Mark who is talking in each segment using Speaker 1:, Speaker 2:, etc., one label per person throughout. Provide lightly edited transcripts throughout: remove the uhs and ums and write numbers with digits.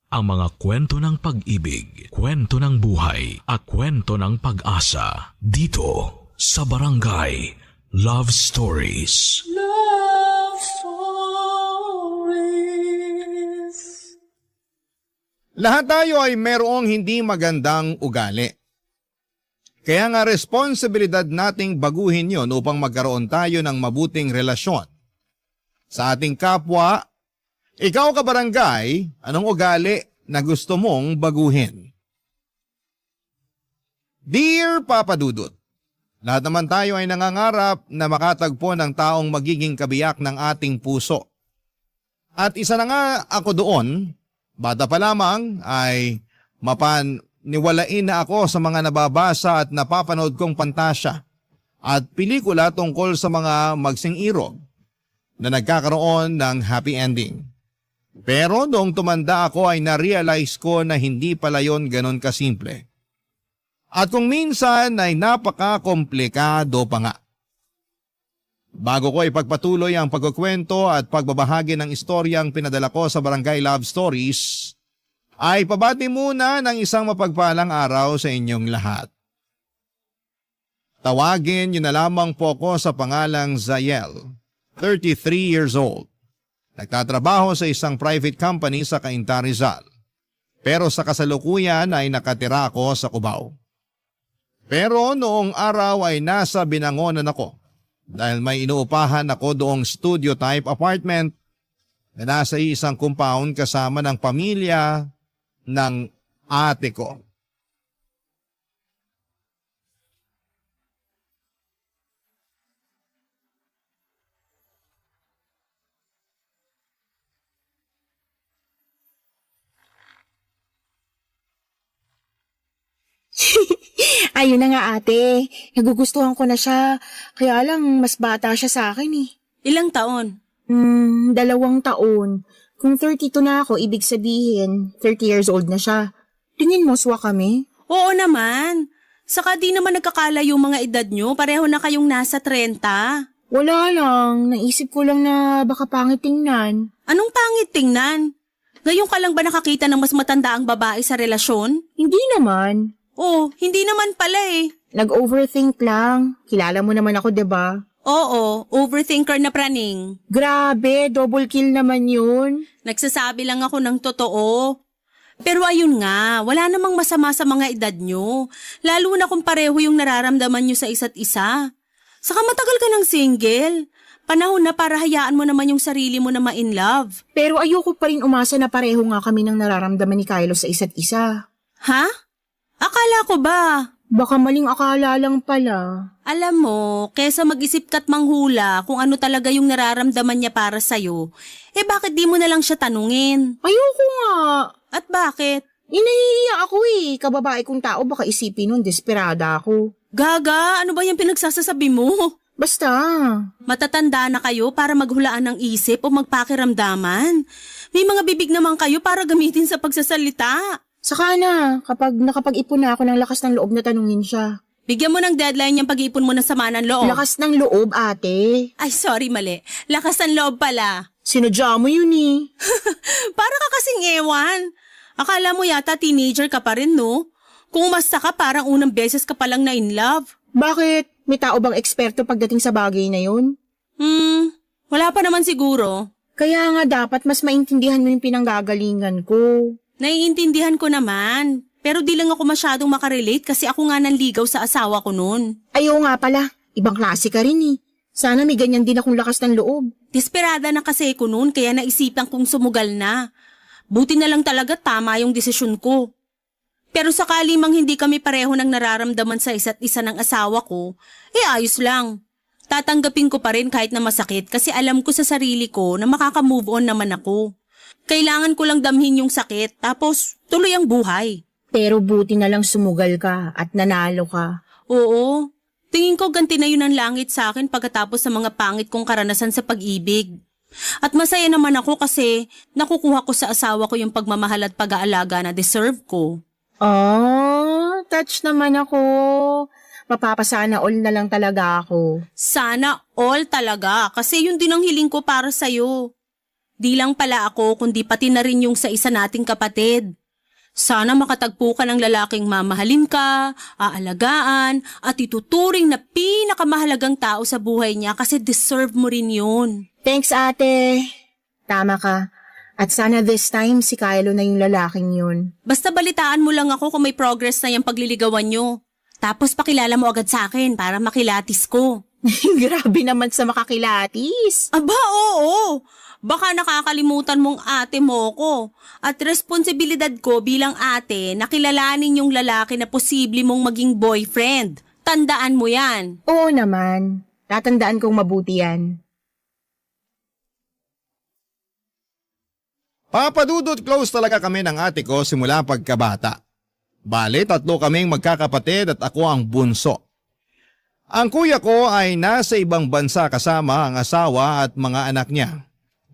Speaker 1: ang mga kwento ng pag-ibig, kwento ng buhay, at kwento ng pag-asa dito sa Barangay Love Stories.
Speaker 2: Love Stories.
Speaker 3: Lahat tayo ay merong hindi magandang ugali. Kaya nga responsibilidad nating baguhin yon upang magkaroon tayo ng mabuting relasyon. Sa ating kapwa, ikaw kabarangay, anong ugali na gusto mong baguhin? Dear Papa Dudut, lahat naman tayo ay nangangarap na makatagpo ng taong magiging kabiyak ng ating puso. At isa na nga ako doon, bata pa lamang ay mapaniwalain na ako sa mga nababasa at napapanood kong pantasya at pelikula tungkol sa mga magsing-irog na nagkakaroon ng happy ending. Pero noong tumanda ako ay na-realize ko na hindi pala yon ganon kasimple. At kung minsan ay napaka-komplikado pa nga. Bago ko ipagpatuloy ang pagkukwento at pagbabahagi ng istoryang pinadala ko sa Barangay Love Stories, ay pabati muna ng isang mapagpalang araw sa inyong lahat. Tawagin niyo na lamang po ko sa pangalang Zayel, 33 years old. Nagtatrabaho sa isang private company sa Cainta, Rizal. Pero sa kasalukuyan ay nakatira ako sa Cubao. Pero noong araw ay nasa Binangonan ako dahil may inuupahan ako doong studio type apartment na nasa isang compound kasama ng pamilya ng ate ko.
Speaker 4: Ayun na nga ate, nagugustuhan ko na siya. Kaya lang mas bata siya sa akin eh.
Speaker 2: Ilang taon?
Speaker 4: 2 taon. Kung 32 na ako, ibig sabihin 30 years old na siya. Tingin mo swa kami?
Speaker 2: Oo naman. Saka di naman nagkakalayo mga edad nyo. Pareho na kayong nasa 30.
Speaker 4: Wala lang, naisip ko lang na baka pangit tingnan.
Speaker 2: Anong pangit tingnan? Ngayon ka lang ba nakakita ng mas matanda ang babae sa relasyon?
Speaker 4: Hindi naman.
Speaker 2: Oh, hindi naman pala eh.
Speaker 4: Nag-overthink lang. Kilala mo naman ako, 'di ba?
Speaker 2: Oo, overthinker na praning.
Speaker 4: Grabe, double kill naman yun.
Speaker 2: Nagsasabi lang ako ng totoo. Pero ayun nga, wala namang masama sa mga edad nyo. Lalo na kung pareho yung nararamdaman nyo sa isa't isa. Saka matagal ka ng single. Panahon na para hayaan mo naman yung sarili mo na ma-in love.
Speaker 4: Pero ayoko pa rin umasa na pareho nga kami ng nararamdaman ni Kylo sa isa't isa.
Speaker 2: Ha? Akala ko ba?
Speaker 4: Baka maling akala lang pala.
Speaker 2: Alam mo, kesa mag-isip ka't manghula kung ano talaga yung nararamdaman niya para sa'yo, bakit di mo na lang siya tanungin?
Speaker 4: Ayoko nga.
Speaker 2: At bakit?
Speaker 4: Inahihiya ako eh. Kababae kong tao baka isipin nun desperada ako.
Speaker 2: Gaga, ano ba yung pinagsasasabi mo?
Speaker 4: Basta.
Speaker 2: Matatanda na kayo para maghulaan ng isip o magpakiramdaman. May mga bibig naman kayo para gamitin sa pagsasalita.
Speaker 4: Saka na, kapag nakapag-ipon na ako ng lakas ng loob na tanungin siya.
Speaker 2: Bigyan mo ng deadline yung pag-iipon mo ng sama ng loob.
Speaker 4: Lakas ng loob, ate.
Speaker 2: Ay, sorry, mali. Lakas ng loob pala.
Speaker 4: Sinadya mo yun eh.
Speaker 2: Para ka kasing ewan. Akala mo yata teenager ka pa rin, no? Kung umasta ka, parang unang beses ka palang na in love.
Speaker 4: Bakit? May tao bang eksperto pagdating sa bagay na yun?
Speaker 2: Wala pa naman siguro.
Speaker 4: Kaya nga dapat mas maintindihan mo yung pinanggagalingan ko.
Speaker 2: Naiintindihan ko naman. Pero di lang ako masyadong makarelate kasi ako nga nanligaw sa asawa ko noon.
Speaker 4: Ayaw nga pala. Ibang klase ka rin eh. Sana may ganyan din akong lakas ng loob.
Speaker 2: Desperada na kasi ko noon kaya naisipan kong sumugal na. Buti na lang talaga tama yung desisyon ko. Pero sakali mang hindi kami pareho ng nararamdaman sa isa't isa ng asawa ko, ayos lang. Tatanggapin ko pa rin kahit na masakit kasi alam ko sa sarili ko na makaka-move on naman ako. Kailangan ko lang damhin yung sakit tapos tuloy ang buhay.
Speaker 4: Pero buti na lang sumugal ka at nanalo ka.
Speaker 2: Oo, tingin ko ganti na yun ang langit sa akin pagkatapos sa mga pangit kong karanasan sa pag-ibig. At masaya naman ako kasi nakukuha ko sa asawa ko yung pagmamahal at pag-aalaga na deserve ko.
Speaker 4: Oh, touch naman ako. Mapapasana all na lang talaga ako.
Speaker 2: Sana all talaga kasi yun din ang hiling ko para sa'yo. Di lang pala ako kundi pati na rin yung sa isa nating kapatid. Sana makatagpo ka ng lalaking mamahalin ka, aalagaan, at ituturing na pinakamahalagang tao sa buhay niya kasi deserve mo rin yun.
Speaker 4: Thanks, ate. Tama ka. At sana this time si Kylo na yung lalaking yun.
Speaker 2: Basta balitaan mo lang ako kung may progress na yung pagliligawan nyo. Tapos pakilala mo agad sa akin para makilatis ko.
Speaker 4: Grabe naman sa makakilatis.
Speaker 2: Aba, oo. Baka nakakalimutan mong ate mo ko. At responsibilidad ko bilang ate na kilalanin yung lalaki na posible mong maging boyfriend. Tandaan mo yan.
Speaker 4: Oo naman. Tatandaan kong mabuti yan.
Speaker 3: Papadudot, close talaga kami ng ate ko simula pagkabata. Bale, 3 kaming magkakapatid at ako ang bunso. Ang kuya ko ay nasa ibang bansa kasama ang asawa at mga anak niya.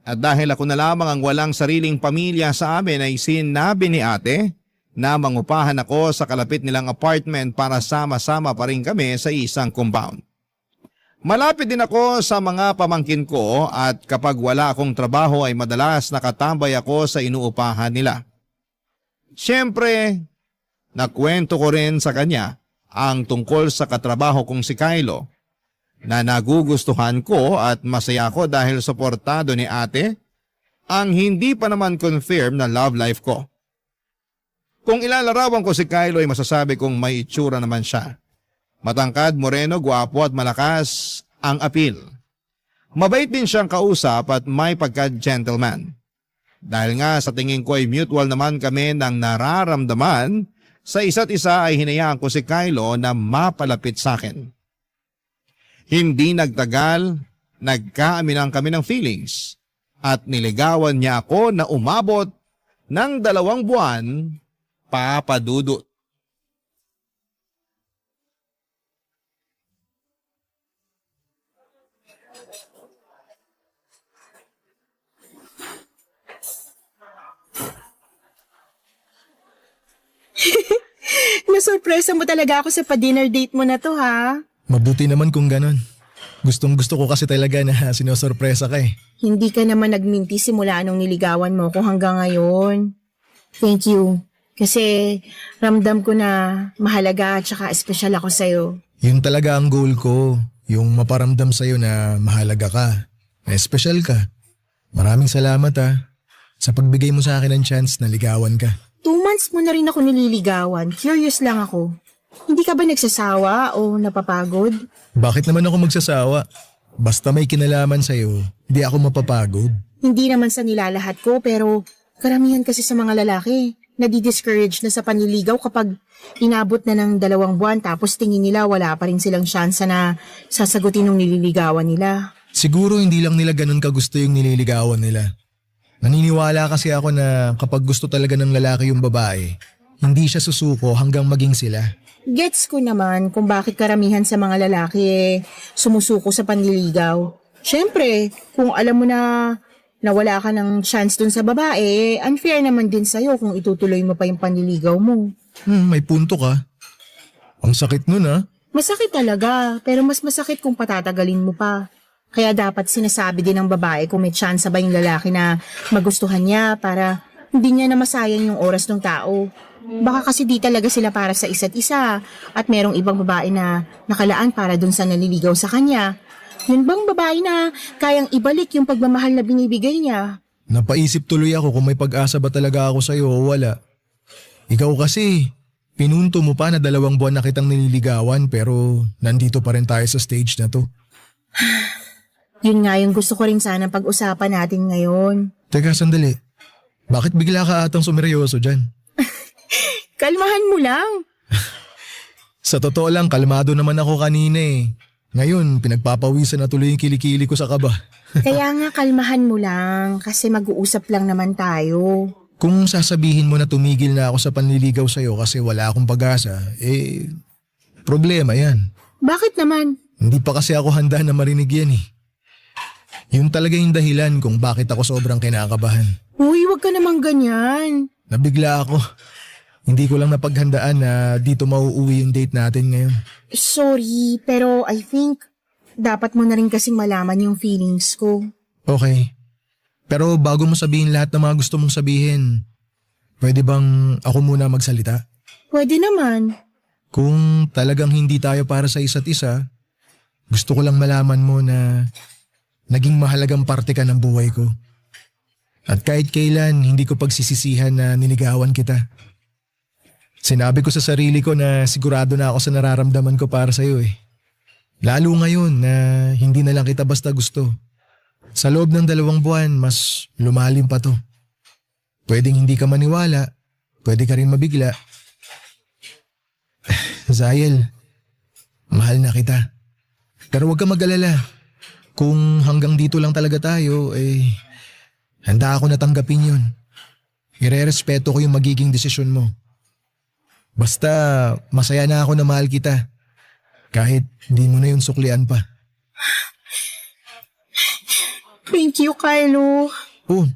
Speaker 3: At dahil ako na lamang ang walang sariling pamilya sa amin ay sinabi ni ate na mangupahan ako sa kalapit nilang apartment para sama-sama pa rin kami sa isang compound. Malapit din ako sa mga pamangkin ko at kapag wala akong trabaho ay madalas nakatambay ako sa inuupahan nila. Siyempre, nakwento ko rin sa kanya ang tungkol sa katrabaho kong si Kylo na nagugustuhan ko at masaya ako dahil suportado ni ate ang hindi pa naman confirm na love life ko. Kung ilalarawan ko si Kylo ay masasabi kong may itsura naman siya. Matangkad, moreno, gwapo at malakas ang appeal. Mabait din siyang kausap at may pagka-gentleman. Dahil nga sa tingin ko ay mutual naman kami ng nararamdaman sa isa't isa ay hinayaan ko si Kylo na mapalapit sa akin. Hindi nagtagal, nagkaaminan kami ng feelings at niligawan niya ako na umabot ng 2 buwan, papadudot.
Speaker 4: Nasurpresa mo talaga ako sa pa-dinner date mo na to, ha?
Speaker 5: Mabuti naman kung ganon. Gustong gusto ko kasi talaga na sinosorpresa ka eh.
Speaker 4: Hindi ka naman nagminti simula nung niligawan mo ko hanggang ngayon. Thank you. Kasi ramdam ko na mahalaga at saka espesyal ako sa'yo.
Speaker 5: Yun talaga ang goal ko. Yung maparamdam sa'yo na mahalaga ka. Na espesyal ka. Maraming salamat sa pagbigay mo sa akin ng chance na ligawan ka.
Speaker 4: 2 months mo na rin ako nililigawan. Curious lang ako. Hindi ka ba nagsasawa o napapagod?
Speaker 5: Bakit naman ako magsasawa? Basta may kinalaman sa'yo, hindi ako mapapagod.
Speaker 4: Hindi naman sa nilalahat ko pero karamihan kasi sa mga lalaki nadi-discourage na sa panliligaw kapag inabot na ng 2 buwan tapos tingin nila wala pa rin silang syansa na sasagutin ng nililigawan nila.
Speaker 5: Siguro hindi lang nila ganun kagusto yung nililigawan nila. Naniniwala kasi ako na kapag gusto talaga ng lalaki yung babae, hindi siya susuko hanggang maging sila.
Speaker 4: Gets ko naman kung bakit karamihan sa mga lalaki sumusuko sa panliligaw. Siyempre, kung alam mo na wala ka ng chance dun sa babae, unfair naman din sa'yo kung itutuloy mo pa yung panliligaw mo.
Speaker 5: May punto ka. Ang sakit nun
Speaker 4: Masakit talaga, pero mas masakit kung patatagalin mo pa. Kaya dapat sinasabi din ng babae kung may chance ba yung lalaki na magustuhan niya para hindi niya na masayang yung oras ng tao. Baka kasi di talaga sila para sa isa't isa at merong ibang babae na nakalaan para dun sa naliligaw sa kanya. Yun bang babae na kayang ibalik yung pagmamahal na binibigay niya?
Speaker 5: Napaisip tuloy ako kung may pag-asa ba talaga ako sa'yo o wala. Ikaw kasi, pinunto mo pa na 2 buwan na kitang nililigawan pero nandito pa rin tayo sa stage na to.
Speaker 4: Yun nga yung gusto ko rin sana pag-usapan natin ngayon.
Speaker 5: Teka, sandali. Bakit bigla ka atang sumeryoso dyan?
Speaker 4: Kalmahan mo lang.
Speaker 5: Sa totoo lang, kalmado naman ako kanina eh. Ngayon, pinagpapawisan na tuloy yung kilikili ko sa kaba.
Speaker 4: Kaya nga kalmahan mo lang kasi mag-uusap lang naman tayo.
Speaker 5: Kung sasabihin mo na tumigil na ako sa panliligaw sa'yo kasi wala akong pag-asa, problema yan.
Speaker 4: Bakit naman?
Speaker 5: Hindi pa kasi ako handa na marinig yan eh. Yun talaga yung dahilan kung bakit ako sobrang kinakabahan.
Speaker 4: Uy, wag ka namang ganyan.
Speaker 5: Nabigla ako. Hindi ko lang napaghandaan na dito mauuwi yung date natin ngayon.
Speaker 4: Sorry, pero I think dapat mo na rin kasing malaman yung feelings ko.
Speaker 5: Okay. Pero bago mo sabihin lahat ng mga gusto mong sabihin, pwede bang ako muna magsalita?
Speaker 4: Pwede naman.
Speaker 5: Kung talagang hindi tayo para sa isa't isa, gusto ko lang malaman mo na naging mahalagang parte ka ng buhay ko. At kahit kailan, hindi ko pagsisisihan na niligawan kita. Sinabi ko sa sarili ko na sigurado na ako sa nararamdaman ko para sa'yo eh. Lalo ngayon na hindi na lang kita basta gusto. Sa loob ng 2 buwan, mas lumalim pa to. Pwedeng hindi ka maniwala, pwede ka rin mabigla. Zahel, mahal na kita. Pero huwag ka mag-alala. Kung hanggang dito lang talaga tayo, handa ako na tanggapin yun. Ire-respeto ko yung magiging desisyon mo. Basta masaya na ako na mahal kita. Kahit hindi mo na yung suklian pa.
Speaker 4: Thank you, Kylo.
Speaker 5: Oh,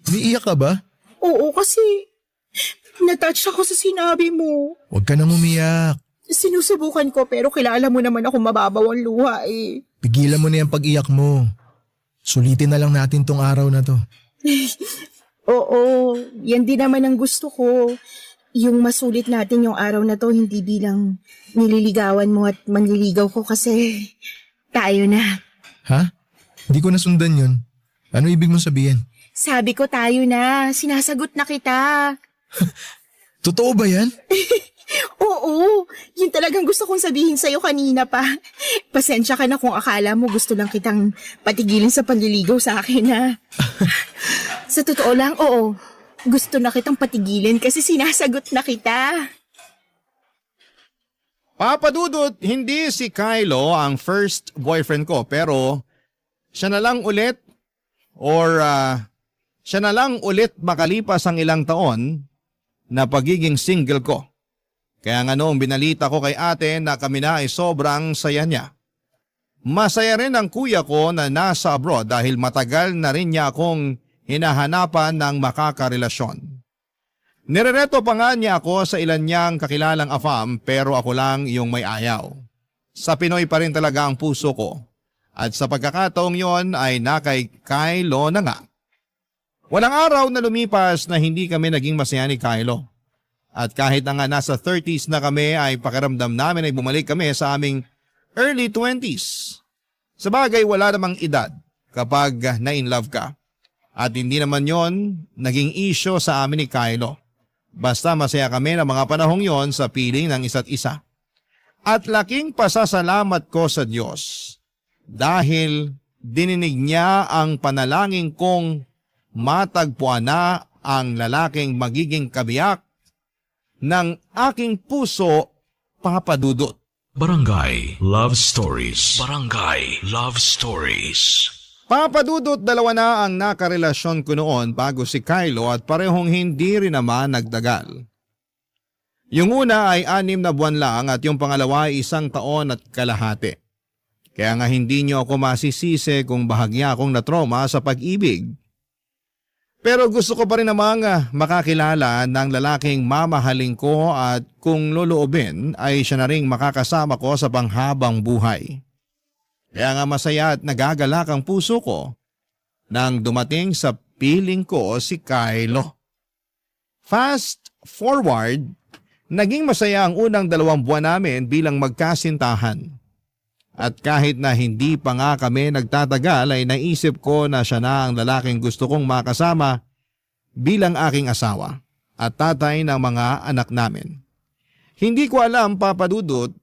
Speaker 5: umiiyak ka ba?
Speaker 4: Oo, kasi na-touch ako sa sinabi mo.
Speaker 5: Huwag ka nang umiyak.
Speaker 4: Sinusubukan ko pero kilala mo naman ako mababaw ang luha eh.
Speaker 5: Pigilan mo na yung pag-iyak mo. Sulitin na lang natin tong araw na to.
Speaker 4: Oo, yan din naman ang gusto ko. Yung masulit natin yung araw na to hindi bilang nililigawan mo at manliligaw ko kasi tayo na.
Speaker 5: Ha? Hindi ko nasundan yun. Ano ibig mong sabihin?
Speaker 4: Sabi ko tayo na, sinasagot na kita.
Speaker 5: Totoo ba yan?
Speaker 4: Oo, yun talagang gusto kong sabihin sa'yo kanina pa. Pasensya ka na kung akala mo gusto lang kitang patigilin sa panliligaw sa akin ha. Sa totoo lang, oo. Gusto na kitang patigilin kasi sinasagot na kita.
Speaker 3: Papa Dudut, hindi si Kylo ang first boyfriend ko pero siya na lang ulit siya na lang ulit makalipas ang ilang taon na pagiging single ko. Kaya nga noong binalita ko kay ate na kami na ay sobrang saya niya. Masaya rin ang kuya ko na nasa abroad dahil matagal na rin niya akong hinahanapan ng makakarelasyon. Nirereto pa nga niya ako sa ilan niyang kakilalang afam pero ako lang yung may ayaw. Sa Pinoy pa rin talaga ang puso ko. At sa pagkakataong yon ay nakay Kylo na nga. Walang araw na lumipas na hindi kami naging masaya ni Kylo. At kahit na nga nasa 30s na kami ay pakiramdam namin ay bumalik kami sa aming early 20s. Sabagay wala namang edad kapag na-in-love ka. At hindi naman yon naging issue sa amin ni Kylo. Basta masaya kami ng mga panahong yon sa piling ng isa't isa. At laking pasasalamat ko sa Diyos dahil dininig niya ang panalangin kong matagpuan na ang lalaking magiging kabiyak ng aking puso, Papa Dudut.
Speaker 1: Barangay Love Stories. Barangay Love Stories.
Speaker 3: Papa Dudut, 2 na ang nakarelasyon ko noon bago si Kylo at parehong hindi rin naman nagtagal. Yung una ay 6 na buwan lang at yung pangalawa ay 1 taon at kalahati. Kaya nga hindi niyo ako masisisi kung bahagya akong natroma sa pag-ibig. Pero gusto ko pa rin namang makakilala ng lalaking mamahalin ko at kung loloobin ay siya na ring makakasama ko sa panghabang buhay. Kaya nga masaya at nagagalak ang puso ko nang dumating sa piling ko si Kylo. Fast forward, naging masaya ang unang 2 buwan namin bilang magkasintahan. At kahit na hindi pa nga kami nagtatagal ay naisip ko na siya na ang lalaking gusto kong makasama bilang aking asawa at tatay ng mga anak namin. Hindi ko alam, Papa Dudut,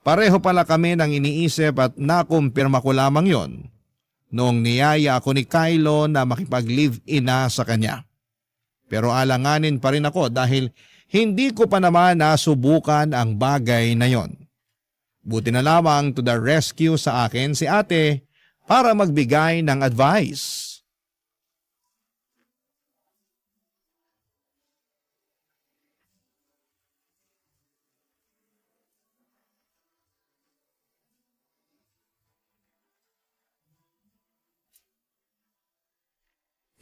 Speaker 3: pareho pala kami ng iniisip at nakumpirma ko lamang yon noong niyaya ako ni Kylo na makipag-live-in na sa kanya. Pero alanganin pa rin ako dahil hindi ko pa naman nasubukan ang bagay na yon. Buti na lamang to the rescue sa akin si ate para magbigay ng advice.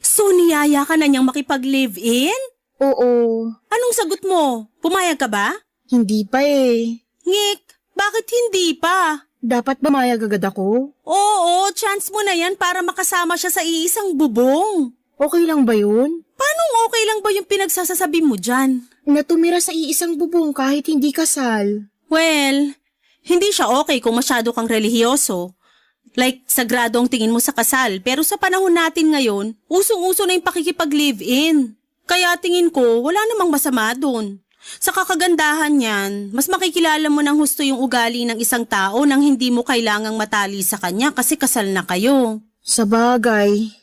Speaker 2: So niyaya ka na niyang makipag-live-in?
Speaker 4: Oo,
Speaker 2: Anong sagot mo? Pumayag ka ba?
Speaker 4: hindi pa eh.
Speaker 2: Ngik, bakit hindi pa?
Speaker 4: Dapat ba mayag agad ako?
Speaker 2: Oo, chance mo na yan para makasama siya sa iisang bubong.
Speaker 4: Okay lang ba yun?
Speaker 2: Paano okay lang ba yung pinagsasasabi mo dyan?
Speaker 4: Na tumira sa iisang bubong kahit hindi kasal.
Speaker 2: Well, hindi siya okay kung masyado kang relihiyoso. Like, sagrado ang tingin mo sa kasal. Pero sa panahon natin ngayon, usong-uso na yung pakikipag-live-in. Kaya tingin ko, wala namang masama dun. Sa kakagandahan niyan, mas makikilala mo ng husto yung ugali ng isang tao nang hindi mo kailangang matali sa kanya kasi kasal na kayo.
Speaker 4: Sa bagay.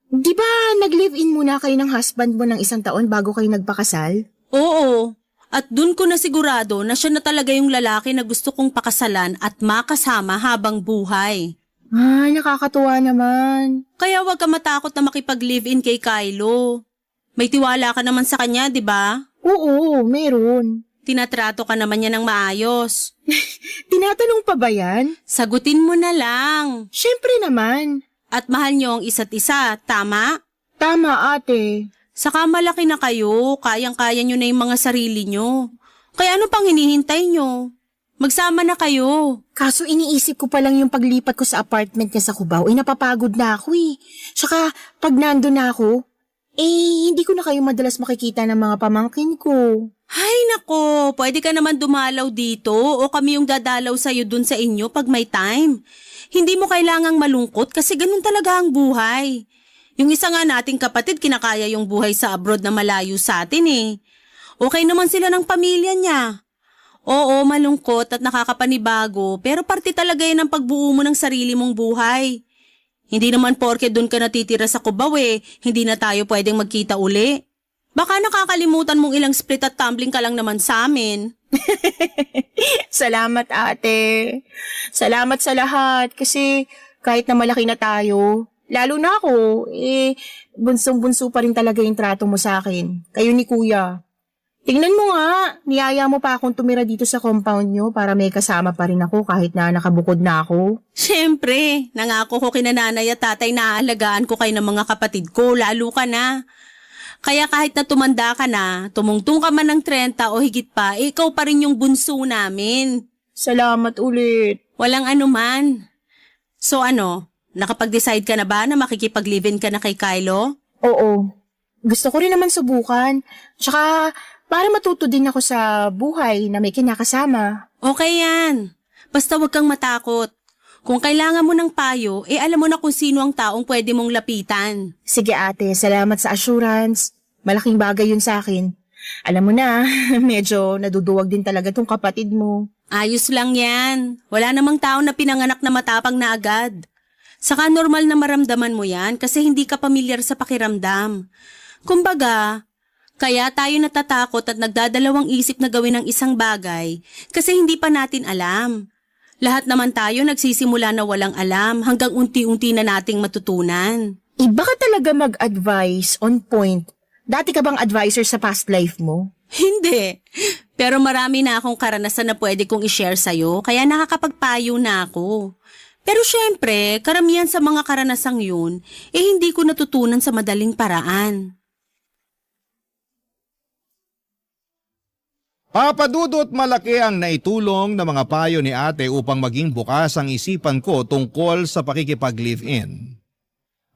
Speaker 4: Di ba nag-live-in muna kayo ng husband mo ng 1 taon bago kayo nagpakasal?
Speaker 2: Oo. At dun ko na sigurado na siya na talaga yung lalaki na gusto kong pakasalan at makasama habang buhay.
Speaker 4: Nakakatuwa naman.
Speaker 2: Kaya huwag ka matakot na makipag-live-in kay Kylo. May tiwala ka naman sa kanya, di ba?
Speaker 4: Oo, meron.
Speaker 2: Tinatrato ka naman niya ng maayos.
Speaker 4: Tinatanong pa ba yan?
Speaker 2: Sagutin mo na lang.
Speaker 4: Syempre naman.
Speaker 2: At mahal niyo ang isa't isa, tama?
Speaker 4: Tama, ate.
Speaker 2: Saka malaki na kayo, kayang-kaya niyo na yung mga sarili niyo. Kaya ano pang hinihintay niyo? Magsama na kayo.
Speaker 4: Kaso iniisip ko pa lang yung paglipat ko sa apartment niya sa Cubao, napapagod na ako eh. Tsaka pag nandun na ako, hindi ko na kayo madalas makikita ng mga pamangkin ko.
Speaker 2: Hay nako, pwede ka naman dumalaw dito o kami yung dadalaw sa'yo dun sa inyo pag may time. Hindi mo kailangang malungkot kasi ganun talaga ang buhay. Yung isa nga nating kapatid kinakaya yung buhay sa abroad na malayo sa atin eh. Okay naman sila ng pamilya niya. Oo, malungkot at nakakapanibago pero parte talaga yan ng pagbuo mo ng sarili mong buhay. Hindi naman porke doon ka natitira sa Cubao hindi na tayo pwedeng magkita uli. Baka nakakalimutan mong ilang split at tumbling ka lang naman sa amin.
Speaker 4: Salamat ate. Salamat sa lahat kasi kahit na malaki na tayo, lalo na ako, bunsong-bunso pa rin talaga yung trato mo sa akin. Kayo ni kuya. Tingnan mo nga, niyaya mo pa akong tumira dito sa compound nyo para may kasama pa rin ako kahit na nakabukod na ako.
Speaker 2: Siyempre, nangako ko kina nanay at tatay na aalagaan ko kayo ng mga kapatid ko, lalo ka na. Kaya kahit na tumanda ka na, tumungtong ka man ng 30 o higit pa, ikaw pa rin yung bunso namin.
Speaker 4: Salamat ulit.
Speaker 2: Walang anuman. So ano, nakapag-decide ka na ba na makikipag-live-in ka na kay Kylo?
Speaker 4: Oo. Gusto ko rin naman subukan. Tsaka para matuto din ako sa buhay na may kinakasama.
Speaker 2: Okay yan. Basta huwag kang matakot. Kung kailangan mo ng payo, alam mo na kung sino ang taong pwede mong lapitan.
Speaker 4: Sige ate, salamat sa assurance. Malaking bagay yun sa akin. Alam mo na, medyo naduduwag din talaga tong kapatid mo.
Speaker 2: Ayos lang yan. Wala namang tao na pinanganak na matapang na agad. Saka normal na maramdaman mo yan kasi hindi ka pamilyar sa pakiramdam. Kumbaga, kaya tayo natatakot at nagdadalawang isip na gawin ang isang bagay kasi hindi pa natin alam. Lahat naman tayo nagsisimula na walang alam hanggang unti-unti na nating matutunan.
Speaker 4: Iba ka talaga mag-advise on point. Dati ka bang advisor sa past life mo?
Speaker 2: Hindi. Pero marami na akong karanasan na pwede kong i-share sa'yo kaya nakakapagpayo na ako. Pero syempre, karamihan sa mga karanasang yun, hindi ko natutunan sa madaling paraan.
Speaker 3: Papadudot malaki ang naitulong na mga payo ni ate upang maging bukas ang isipan ko tungkol sa pakikipag-live-in.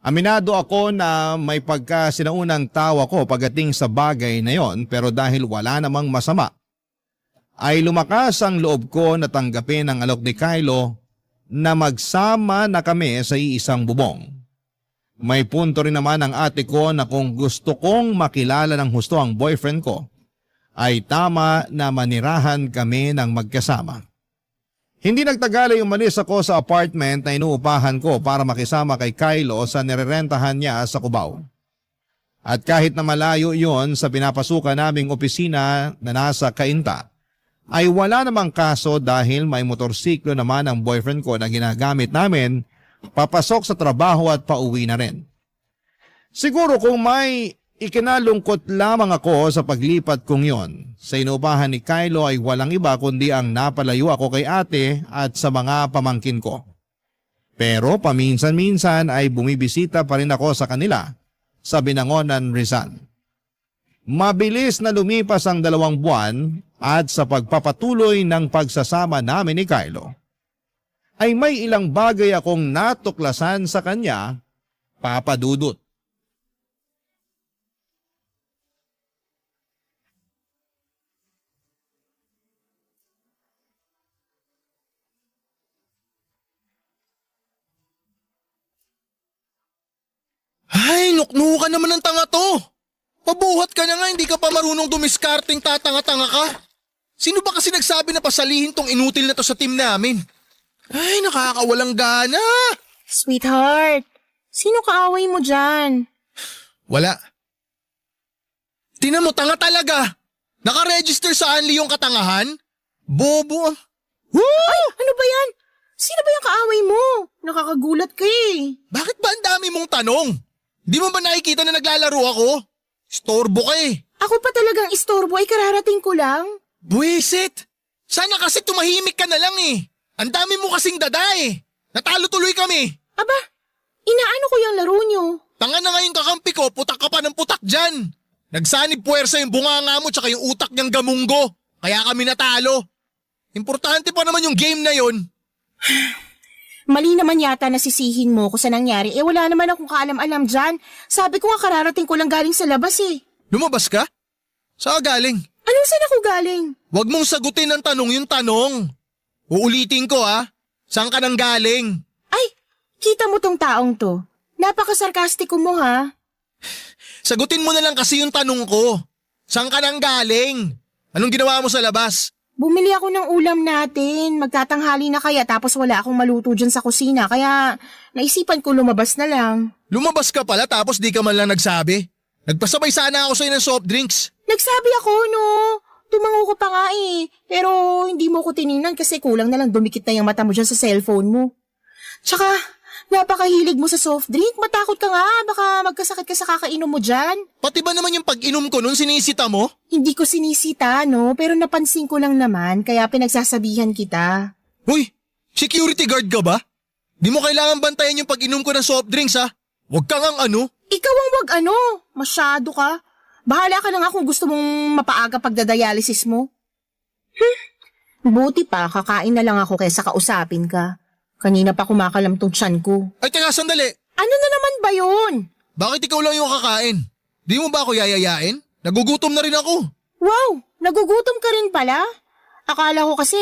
Speaker 3: Aminado ako na may pagkasinaunang tawa ko pagdating sa bagay na yon pero dahil wala namang masama, ay lumakas ang loob ko na tanggapin ang alok ni Kylo na magsama na kami sa iisang bubong. May punto rin naman ang ate ko na kung gusto kong makilala ng husto ang boyfriend ko, ay tama na manirahan kami ng magkasama. Hindi nagtagal ay umalis ako sa apartment na inuupahan ko para makisama kay Kylo sa nirerentahan niya sa Cubao. At kahit na malayo yon sa pinapasukan naming opisina na nasa Cainta, ay wala namang kaso dahil may motorsiklo naman ang boyfriend ko na ginagamit namin papasok sa trabaho at pauwi na rin. Siguro kung may ikinalungkot lamang ako sa paglipat kong yon sa inuupahan ni Kylo ay walang iba kundi ang napalayo ako kay ate at sa mga pamangkin ko. Pero paminsan-minsan ay bumibisita pa rin ako sa kanila sa Binangonan, Rizal. Mabilis na lumipas ang 2 buwan at sa pagpapatuloy ng pagsasama namin ni Kylo, ay may ilang bagay akong natuklasan sa kanya, Papa Dudut.
Speaker 5: Ay, nuknukan naman ng tanga to. Pabuhat ka na nga, hindi ka pa marunong dumiskarting tatanga-tanga ka. Sino ba kasi nagsabi na pasalihin tong inutil na to sa team namin? Ay, nakakawalang gana.
Speaker 4: Sweetheart, sino kaaway mo dyan?
Speaker 5: Wala. Tinan mo, tanga talaga. Nakaregister sa Anli yung katangahan? Bobo.
Speaker 4: Ay, ano ba yan? Sino ba yung kaaway mo? Nakakagulat ka eh.
Speaker 5: Bakit ba ang dami mong tanong? Di mo ba nakikita na naglalaro ako? Istorbo ka eh.
Speaker 4: Ako pa talagang istorbo ay kararating ko lang.
Speaker 5: Buwisit! Sana kasi tumahimik ka na lang eh. Ang dami mo kasing dada eh. Natalo tuloy kami.
Speaker 4: Aba, inaano ko yung laro nyo?
Speaker 5: Tanga na nga yung kakampi ko, putak ka pa ng putak dyan. Nagsanib puwersa yung bunganga mo tsaka yung utak niyang gamunggo. Kaya kami natalo. Importante pa naman yung game na yon.
Speaker 4: Mali naman yata nasisihin mo ko sa nangyari. Eh wala naman akong kaalam-alam dyan. Sabi ko nga kararating ko lang galing sa labas eh.
Speaker 5: Lumabas ka? Saan ka galing?
Speaker 4: Anong saan ako galing?
Speaker 5: Huwag mong sagutin ng tanong yung tanong. Uulitin ko ha. Saan ka nang galing?
Speaker 4: Ay, kita mo tong taong to. Napakasarkastiko mo ha.
Speaker 5: Sagutin mo na lang kasi yung tanong ko. Saan ka nang galing? Anong ginawa mo sa labas?
Speaker 4: Bumili ako ng ulam natin. Magtatanghali na kaya tapos wala akong maluto dyan sa kusina. Kaya naisipan ko lumabas na lang.
Speaker 5: Lumabas ka pala tapos di ka man lang nagsabi. Nagpasabay sana ako sa'yo ng soft drinks.
Speaker 4: Nagsabi ako no. Tumango ko pa nga eh. Pero hindi mo ko tiningnan kasi kulang na lang dumikit na yung mata mo dyan sa cellphone mo. Tsaka, napakahilig mo sa soft drink. Matakot ka nga. Baka magkasakit ka sa kakainom mo dyan.
Speaker 5: Pati ba naman yung pag-inom ko nun sinisita mo?
Speaker 4: Hindi ko sinisita, no? Pero napansin ko lang naman, kaya pinagsasabihan kita.
Speaker 5: Uy, security guard ka ba? Di mo kailangan bantayan yung pag-inom ko ng soft drinks ha? Huwag kang ang ano.
Speaker 4: Ikaw ang wag ano, masyado ka. Bahala ka na nga kung gusto mong mapaaga pagdadialysis mo. Buti pa, kakain na lang ako kaysa kausapin ka. Kanina pa kumakalam tong tiyan ko.
Speaker 5: Ay teka sandali.
Speaker 4: Ano na naman ba yun?
Speaker 5: Bakit ikaw lang yung kakain? Di mo ba ako yayayain? Nagugutom na rin ako.
Speaker 4: Wow, nagugutom ka rin pala? Akala ko kasi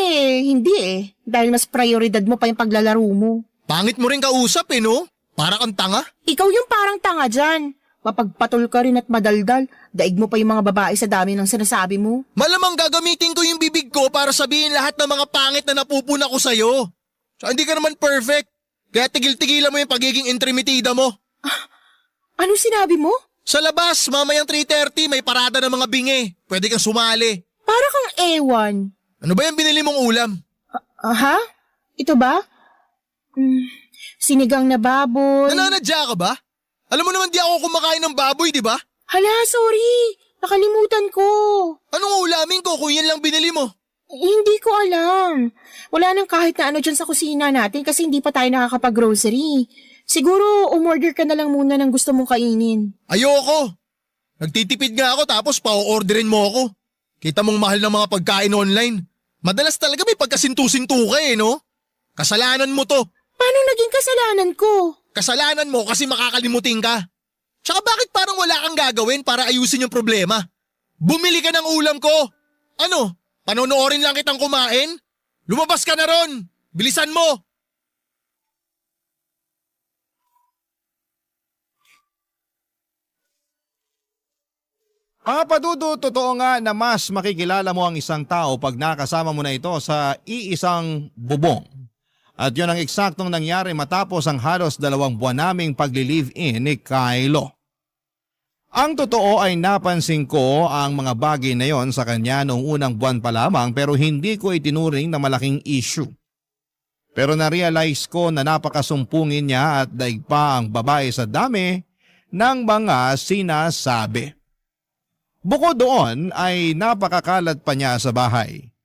Speaker 4: hindi eh, dahil mas prioridad mo pa yung paglalaro mo.
Speaker 5: Pangit mo rin kausap eh no? Para kang tanga.
Speaker 4: Ikaw yung parang tanga dyan. Mapagpatol ka rin at madaldal. Daig mo pa yung mga babae sa dami ng sinasabi mo.
Speaker 5: Malamang gagamitin ko yung bibig ko para sabihin lahat ng mga pangit na napupuna ko sa'yo. So hindi ka naman perfect. Kaya tigil-tigilan mo yung pagiging intrimitida mo.
Speaker 4: Ano sinabi mo?
Speaker 5: Sa labas, mamayang 3:30 may parada ng mga bingi. Pwede kang sumali.
Speaker 4: Para kang ewan.
Speaker 5: Ano ba yung binili mong ulam?
Speaker 4: Aha? Ito ba? Sinigang na baboy.
Speaker 5: Nananadya ka ba? Alam mo naman di ako kumakain ng baboy, di ba?
Speaker 4: Hala, sorry. Nakalimutan ko.
Speaker 5: Anong ulamin ko kung yan lang binili mo?
Speaker 4: Hindi ko alam. Wala nang kahit na ano dyan sa kusina natin kasi hindi pa tayo nakakapag-grocery. Siguro umorder ka na lang muna ng gusto mong kainin.
Speaker 5: Ayoko. Nagtitipid nga ako tapos pa-orderin mo ako. Kita mong mahal ng mga pagkain online. Madalas talaga may pagkasintu-sintu ka eh, no? Kasalanan mo to.
Speaker 4: Paano naging kasalanan ko?
Speaker 5: Kasalanan mo kasi makakalimutin ka. Tsaka bakit parang wala kang gagawin para ayusin yung problema? Bumili ka ng ulam ko. Ano? Panonoorin lang kitang kumain? Lumabas ka na ron. Bilisan mo.
Speaker 3: Papa Dudut, totoo nga na mas makikilala mo ang isang tao pag nakasama mo na ito sa iisang bubong. At yun ang eksaktong nangyari matapos ang halos 2 buwan naming pagli-live-in ni Kylo. Ang totoo ay napansin ko ang mga bagay na yon sa kanya noong unang buwan pa lamang pero hindi ko itinuring na malaking issue. Pero na-realize ko na napakasumpungin niya at daig pa ang babae sa dami ng mga sinasabi. Bukod doon ay napakakalat pa niya sa bahay.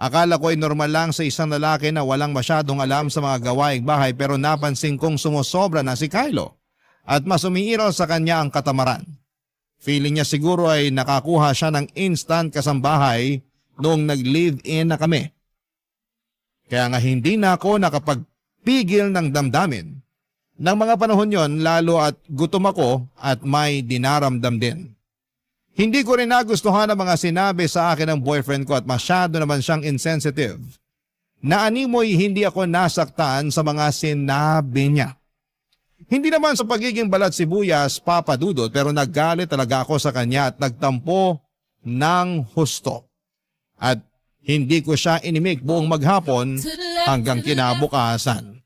Speaker 3: Akala ko ay normal lang sa isang lalaki na walang masyadong alam sa mga gawaing bahay pero napansin kong sumusobra na si Kylo at mas umiiral sa kanya ang katamaran. Feeling niya siguro ay nakakuha siya ng instant kasambahay noong nag-live-in na kami. Kaya nga hindi na ako nakapagpigil ng damdamin. Nang mga panahon yon, lalo at gutom ako at may dinaramdam din. Hindi ko rin nagustuhan ang mga sinabi sa akin ng boyfriend ko at masyado naman siyang insensitive. Naanimoy hindi ako nasaktan sa mga sinabi niya. Hindi naman sa pagiging balat sibuyas, Papa Dudut, pero naggalit talaga ako sa kanya at nagtampo ng husto. At hindi ko siya inimik buong maghapon hanggang kinabukasan.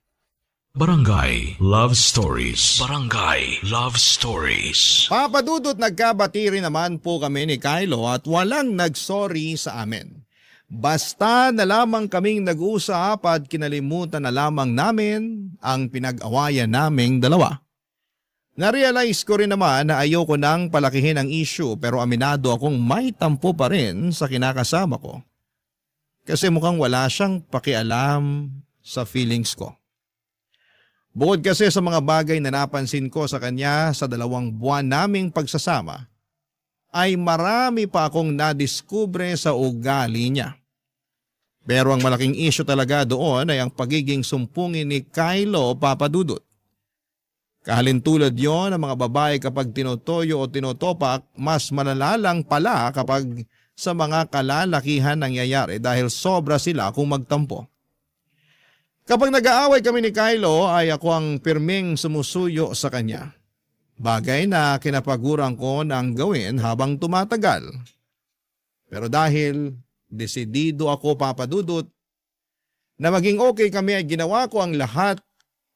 Speaker 1: Barangay Love Stories. Barangay Love Stories.
Speaker 3: Papa Dudut, nagkabati rin naman po kami ni Kylo at walang nagsorry sa amin. Basta na lamang kaming nag-uusap at kinalimutan na lamang namin ang pinag-awayan naming dalawa. Narealize ko rin naman na ayoko nang palakihin ang issue pero aminado akong may tampo pa rin sa kinakasama ko. Kasi mukhang wala siyang pakialam sa feelings ko. Bukod kasi sa mga bagay na napansin ko sa kanya sa 2 buwan naming pagsasama, ay marami pa akong nadiskubre sa ugali niya. Pero ang malaking issue talaga doon ay ang pagiging sumpungin ni Kylo, Papa Dudut. Kahalintulad yon ng mga babae kapag tinotoyo o tinotopak, mas malala lang pala kapag sa mga kalalakihan nangyayari dahil sobra sila kung magtampo. Kapag nag-aaway kami ni Kylo ay ako ang pirming sumusuyo sa kanya. Bagay na kinapaguran ko ng gawin habang tumatagal. Pero dahil desidido ako, Papa Dudut, na maging okay kami ay ginawa ko ang lahat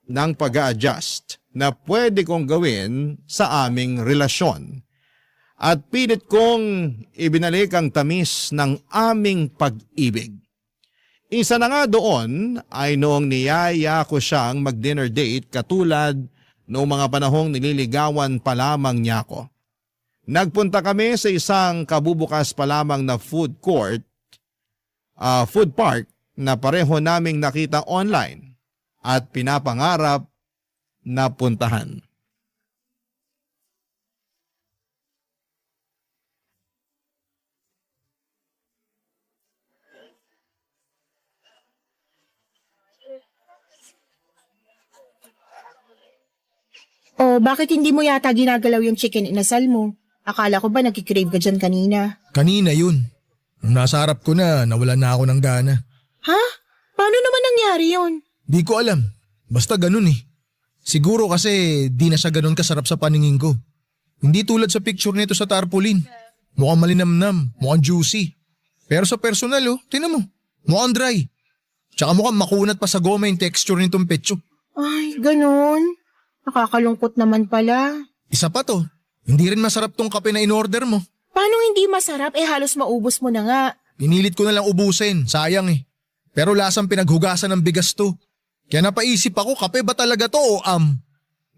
Speaker 3: ng pag-a-adjust na pwede kong gawin sa aming relasyon. At pilit kong ibinalik ang tamis ng aming pag-ibig. Isa na nga doon ay noong niyaya ko siyang mag-dinner date katulad noong mga panahong nililigawan pa lamang niya ako. Nagpunta kami sa isang kabubukas pa lamang na food park na pareho naming nakita online at pinapangarap na puntahan.
Speaker 4: O bakit hindi mo yata ginagalaw yung chicken inasal mo? Akala ko ba nagkikrave ka dyan kanina?
Speaker 5: Kanina yun. Nung nasa harap ko na, nawalan na ako ng gana.
Speaker 4: Ha? Paano naman nangyari yun?
Speaker 5: Di ko alam. Basta ganun eh. Siguro kasi di na siya ganun kasarap sa paningin ko. Hindi tulad sa picture nito sa tarpaulin. Mukhang malinamnam, mukhang juicy. Pero sa personal tinan mo, mukhang dry. Tsaka mukhang makunat pa sa goma yung texture nitong petso.
Speaker 4: Ay, ganun. Nakakalungkot naman pala.
Speaker 5: Isa pa to, hindi rin masarap tong kape na in-order mo.
Speaker 4: Paano hindi masarap? Halos maubos mo na nga.
Speaker 5: Pinilit ko na lang ubusin, sayang eh. Pero lasang pinaghugasan ng bigas to. Kaya napaisip ako, kape ba talaga to o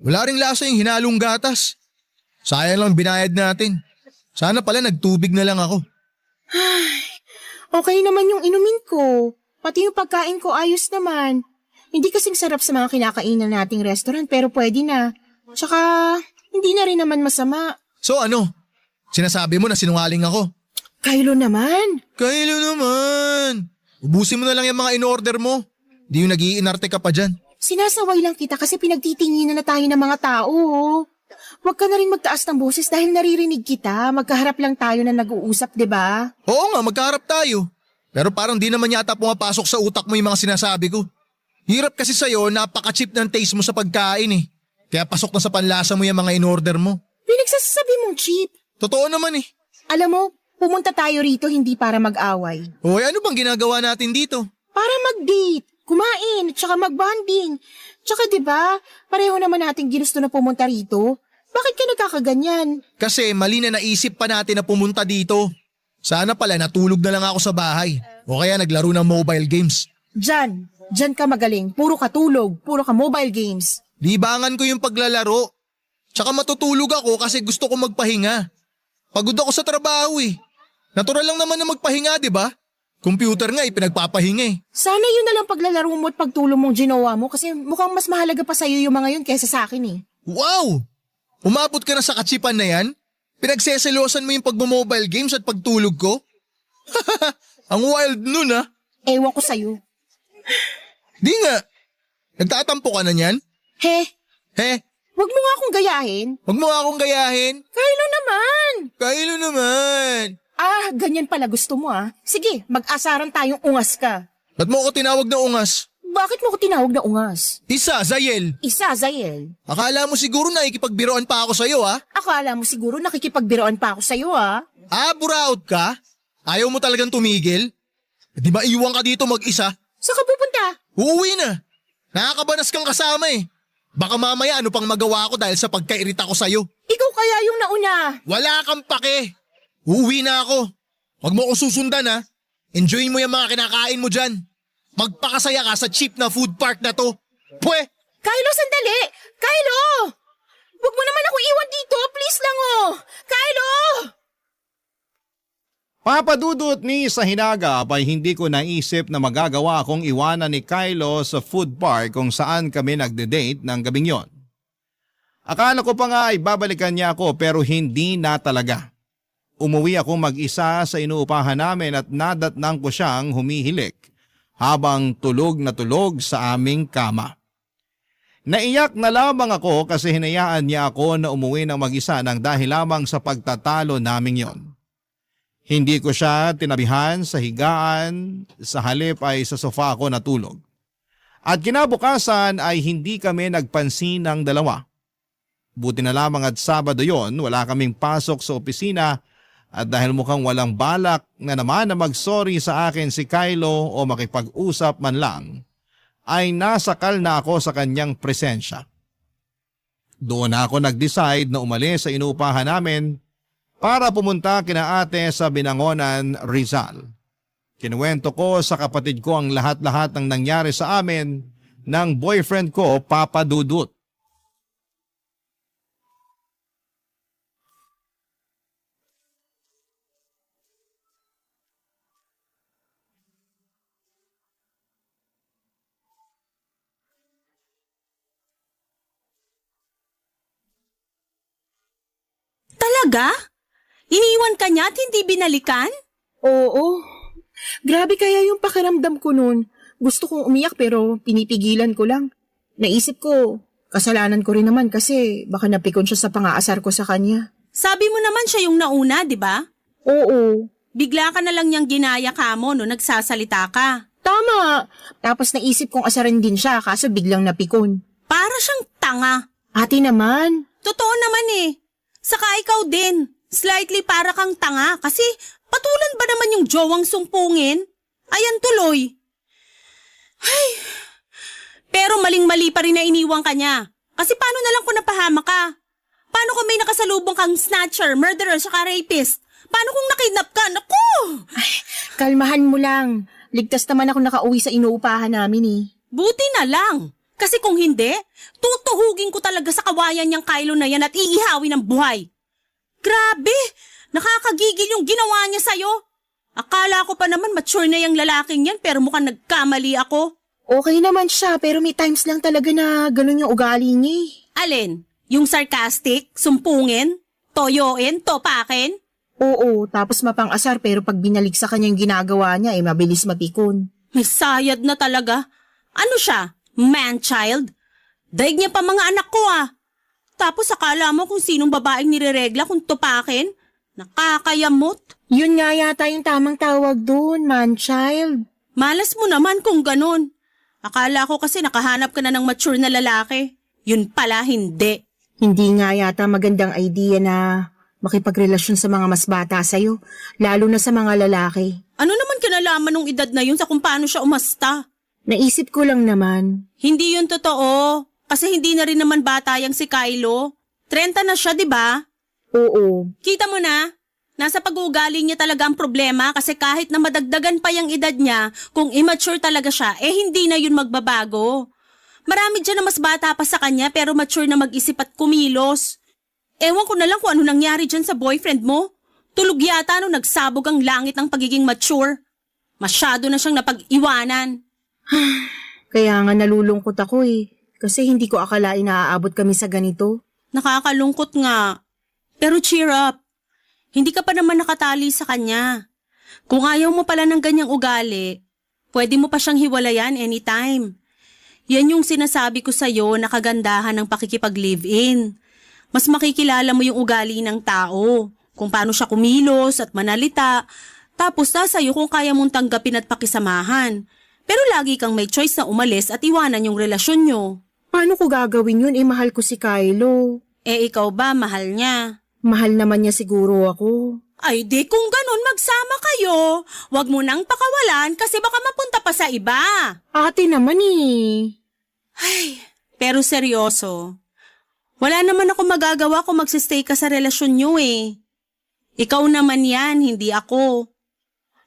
Speaker 5: Wala ring lasa yung hinalong gatas. Sayang lang binayad natin. Sana pala nagtubig na lang ako.
Speaker 4: Ay, okay naman yung inumin ko. Pati yung pagkain ko ayos naman. Hindi kasing sarap sa mga kinakainan nating restaurant pero pwede na. Tsaka, hindi na rin naman masama.
Speaker 5: So ano? Sinasabi mo na sinungaling ako?
Speaker 4: Kylo naman.
Speaker 5: Kylo naman! Ubusin mo na lang yung mga in-order mo. Di yung nag-iinarte ka pa dyan.
Speaker 4: Sinasaway lang kita kasi pinagtitinginan na tayo ng mga tao. Huwag ka na rin magtaas ng boses dahil naririnig kita. Magkaharap lang tayo na nag-uusap, di ba?
Speaker 5: Oo nga, magkaharap tayo. Pero parang di naman yata pumapasok sa utak mo yung mga sinasabi ko. Hirap kasi sa'yo, napaka-cheap ng taste mo sa pagkain eh. Kaya pasok na sa panlasa mo yung mga in-order mo.
Speaker 4: Pinagsasabi mong cheap.
Speaker 5: Totoo naman eh.
Speaker 4: Alam mo, pumunta tayo rito hindi para mag-away.
Speaker 5: Hoy, ano bang ginagawa natin dito?
Speaker 4: Para mag-date, kumain, tsaka mag-bonding. Tsaka 'di ba, pareho naman nating ginusto na pumunta rito. Bakit ka nagkakaganyan?
Speaker 5: Kasi mali na naisip pa natin na pumunta dito. Sana pala natulog na lang ako sa bahay. O kaya naglaro ng mobile games.
Speaker 4: Diyan ka magaling. Puro ka tulog, puro ka mobile games.
Speaker 5: Libangan ko yung paglalaro. Tsaka matutulog ako kasi gusto ko magpahinga. Pagod ako sa trabaho eh. Natural lang naman na magpahinga, di ba? Computer nga pinagpapahinga eh.
Speaker 4: Sana yun na lang paglalaro mo at pagtulong mong ginawa mo kasi mukhang mas mahalaga pa sa'yo yung mga yun kaysa sa akin eh.
Speaker 5: Wow! Umabot ka na sa katsipan na yan? Pinagseselosan mo yung pagmo-mobile games at pagtulog ko? Ang wild nun ah.
Speaker 4: Ewan ko sa'yo.
Speaker 5: Di nga. Nagtatampo ka na niyan?
Speaker 4: He,
Speaker 5: He?
Speaker 4: wag mo nga akong gayahin.
Speaker 5: Huwag mo nga akong gayahin.
Speaker 4: Kylo naman.
Speaker 5: Kylo naman.
Speaker 4: Ganyan pala gusto mo Sige, mag-asaran tayong ungas ka.
Speaker 5: Ba't mo ako tinawag na ungas?
Speaker 4: Bakit mo ko tinawag na ungas?
Speaker 5: Isa, Zayel.
Speaker 4: Isa, Zael.
Speaker 5: Akala mo siguro na ikipagbiroan pa ako sa'yo, ha?
Speaker 4: Akala mo siguro nakikipagbiroan pa ako sa'yo
Speaker 5: Buraot ka? Ayaw mo talagang tumigil? Di ba iwan ka dito mag-isa?
Speaker 4: Saan ka pupunta?
Speaker 5: Uuwi na. Nakakabanas kang kasama eh. Baka mamaya ano pang magawa ko dahil sa pagkairita ko sa'yo.
Speaker 4: Ikaw kaya yung nauna.
Speaker 5: Wala kang pake. Uuwi na ako. Huwag mo akong susundan ha. Enjoyin mo yung mga kinakain mo dyan. Magpakasaya ka sa cheap na food park na to. Pwe!
Speaker 4: Kylo, sandali! Kylo! Huwag mo naman ako iwan dito. Please lang Kylo!
Speaker 3: Papadudot ni sa hinagap ay hindi ko naisip na magagawa akong iwanan ni Kylo sa food park kung saan kami nagde-date ng gabing yon. Akala ko pa nga ay babalikan niya ako pero hindi na talaga. Umuwi ako mag-isa sa inuupahan namin at nadatnang ko siyang humihilik habang tulog na tulog sa aming kama. Naiyak na lamang ako kasi hinayaan niya ako na umuwi ng mag-isa nang dahil lamang sa pagtatalo naming yon. Hindi ko siya tinabihan sa higaan, sa halip ay sa sofa ako natulog. At kinabukasan ay hindi kami nagpansin ng dalawa. Buti na lamang at Sabado yon, wala kaming pasok sa opisina at dahil mukhang walang balak na naman na mag-sorry sa akin si Kylo o makipag-usap man lang, ay nasakal na ako sa kanyang presensya. Doon ako nag-decide na umalis sa inuupahan namin para pumunta kina ate sa Binangonan, Rizal. Kinuwento ko sa kapatid ko ang lahat-lahat ng nangyari sa amin ng boyfriend ko, Papa Dudut.
Speaker 2: Talaga? Iniwan ka niya at hindi binalikan?
Speaker 4: Oo. Grabe kaya yung pakiramdam ko noon. Gusto kong umiyak pero pinipigilan ko lang. Naisip ko, kasalanan ko rin naman kasi baka napikon siya sa pang-aasar ko sa kanya.
Speaker 2: Sabi mo naman siya yung nauna, di ba?
Speaker 4: Oo.
Speaker 2: Bigla ka na lang niyang ginaya ka mo no nagsasalita ka.
Speaker 4: Tama. Tapos naisip kong asaran din siya kaso biglang napikon.
Speaker 2: Para siyang tanga.
Speaker 4: Ate naman.
Speaker 2: Totoo naman eh. Saka ikaw din. Slightly para kang tanga kasi patulan ba naman yung jowang sumpungin? Ayan tuloy. Ay. Pero maling-mali pa rin na iniwang ka niya. Kasi paano na lang kung napahama ka? Paano kung may nakasalubong kang snatcher, murderer, saka rapist? Paano kung nakidnap ka? Naku!
Speaker 4: Ay, kalmahan mo lang. Ligtas naman ako nakauwi sa inuupahan namin eh.
Speaker 2: Buti na lang. Kasi kung hindi, tutuhugin ko talaga sa kawayan niyang Kylo na yan at iihawi ng buhay. Grabe! Nakakagigil yung ginawa niya sa'yo. Akala ko pa naman mature na yung lalaking yan pero mukhang nagkamali ako.
Speaker 4: Okay naman siya pero may times lang talaga na ganun yung ugali niya eh.
Speaker 2: Alin? Yung sarcastic, sumpungin, toyoin, topakin?
Speaker 4: Oo, tapos mapang-asar pero pag binalik sa kanya yung ginagawa niya mabilis mapikon.
Speaker 2: May sayad na talaga. Ano siya? Man-child? Daig niya pa mga anak ko Tapos akala mo kung sinong babaeng nireregla kung tupakin? Nakakayamot.
Speaker 4: Yun nga yata yung tamang tawag dun, man-child.
Speaker 2: Malas mo naman kung ganun. Akala ko kasi nakahanap ka na ng mature na lalaki. Yun pala hindi.
Speaker 4: Hindi nga yata magandang idea na makipagrelasyon sa mga mas bata sa'yo, lalo na sa mga lalaki.
Speaker 2: Ano naman kinalaman ng edad na yun sa kung paano siya umasta?
Speaker 4: Naisip ko lang naman.
Speaker 2: Hindi yun totoo. Kasi hindi na rin naman bata yang si Kylo. 30 na siya, di ba?
Speaker 4: Oo.
Speaker 2: Kita mo na? Nasa pag-uugali niya talaga ang problema kasi kahit na madagdagan pa yung edad niya, kung immature talaga siya, hindi na yun magbabago. Marami dyan na mas bata pa sa kanya pero mature na mag-isip at kumilos. Ewan ko na lang kung ano nangyari dyan sa boyfriend mo. Tulog yata nung nagsabog ang langit ng pagiging mature. Masyado na siyang napag-iwanan.
Speaker 4: Kaya nga nalulungkot ako kasi hindi ko akalain na aabot kami sa ganito.
Speaker 2: Nakakalungkot nga. Pero cheer up. Hindi ka pa naman nakatali sa kanya. Kung ayaw mo pala ng ganyang ugali, Pwede mo pa siyang hiwalayan anytime. Yan yung sinasabi ko sa'yo na kagandahan ng pakikipag-live-in. Mas makikilala mo yung ugali ng tao, kung paano siya kumilos at manalita, tapos sa'yo kung kaya mong tanggapin at pakisamahan. Pero lagi kang may choice na umalis at iwanan yung relasyon nyo.
Speaker 4: Paano ko gagawin yun? Mahal ko si Kylo.
Speaker 2: Ikaw ba, mahal niya?
Speaker 4: Mahal naman niya siguro ako.
Speaker 2: Ay di kung ganun magsama kayo. Huwag mo nang pakawalan kasi baka mapunta pa sa iba.
Speaker 4: Ate naman
Speaker 2: Ay, pero seryoso. Wala naman ako magagawa kung magsistay ka sa relasyon nyo Ikaw naman yan, hindi ako.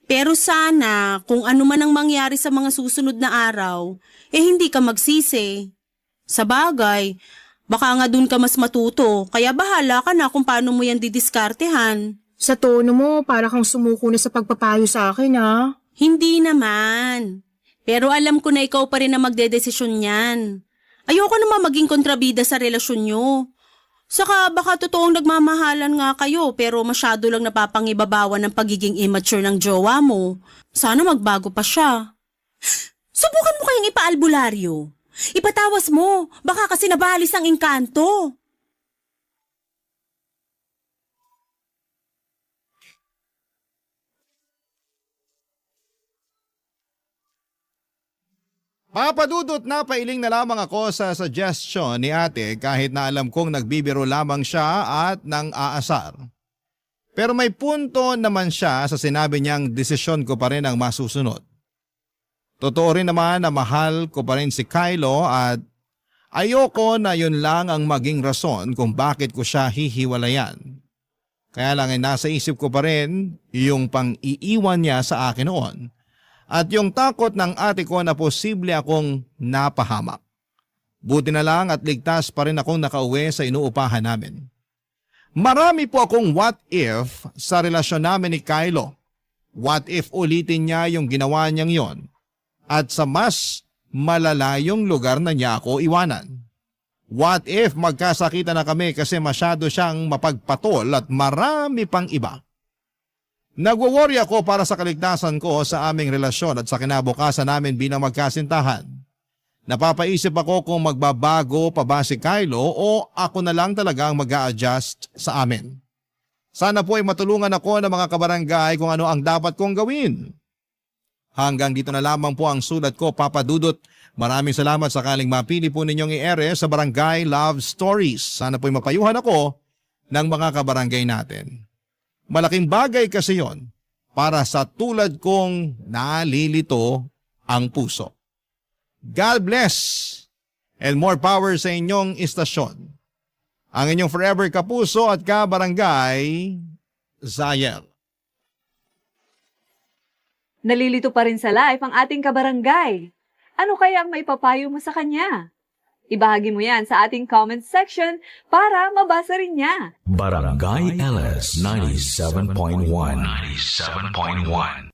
Speaker 2: Pero sana, kung ano man ang mangyari sa mga susunod na araw, hindi ka magsisi. Sa bagay, baka nga dun ka mas matuto, kaya bahala ka na kung paano mo yan didiskartehan.
Speaker 4: Sa tono mo, para kang sumuko na sa pagpapayo sa akin
Speaker 2: Hindi naman. Pero alam ko na ikaw pa rin na magdedesisyon yan. Ayoko naman maging kontrabida sa relasyon nyo. Saka baka totoong nagmamahalan nga kayo pero masyado lang napapangibabawan ng pagiging immature ng jowa mo. Sana magbago pa siya. Subukan mo kayong ipaalbularyo. Ipatawas mo, baka kasi nabalis ang engkanto.
Speaker 3: Papadudot na pailing na lamang ako sa suggestion ni ate kahit na alam kong nagbibiro lamang siya at nang aasar. Pero may punto naman siya sa sinabi niyang desisyon ko pa rin ang masusunod. Totoo rin naman na mahal ko pa rin si Kylo at ayoko na yun lang ang maging rason kung bakit ko siya hihiwalayan. Kaya lang ay nasa isip ko pa rin yung pang-iiwan niya sa akin noon. At yung takot ng ate ko na posible akong napahamak. Buti na lang at ligtas pa rin akong nakauwi sa inuupahan namin. Marami po akong what if sa relasyon namin ni Kylo. What if ulitin niya yung ginawa niyang yon at sa mas malalayong lugar na niya ako iwanan. What if magkasakita na kami kasi masyado siyang mapagpatol at marami pang iba. Nagwo-worry ako para sa kaligtasan ko sa aming relasyon at sa kinabukasan namin bilang magkasintahan. Napapaisip ako kung magbabago pa ba si Kylo o ako na lang talaga ang mag-a-adjust sa amin. Sana po ay matulungan ako ng mga kabarangay kung ano ang dapat kong gawin. Hanggang dito na lamang po ang sulat ko, Papa Dudut. Maraming salamat sakaling mapili po ninyong i-ere sa Barangay Love Stories. Sana po ay mapayuhan ako ng mga kabarangay natin. Malaking bagay kasi yon para sa tulad kong nalilito ang puso. God bless and more power sa inyong istasyon. Ang inyong forever kapuso at kabarangay, Zayel.
Speaker 6: Nalilito pa rin sa live ang ating kabarangay. Ano kaya ang maipapayo mo sa kanya? Ibahagi mo yan sa ating comment section para mabasa rin niya.
Speaker 1: Barangay LS 97.1.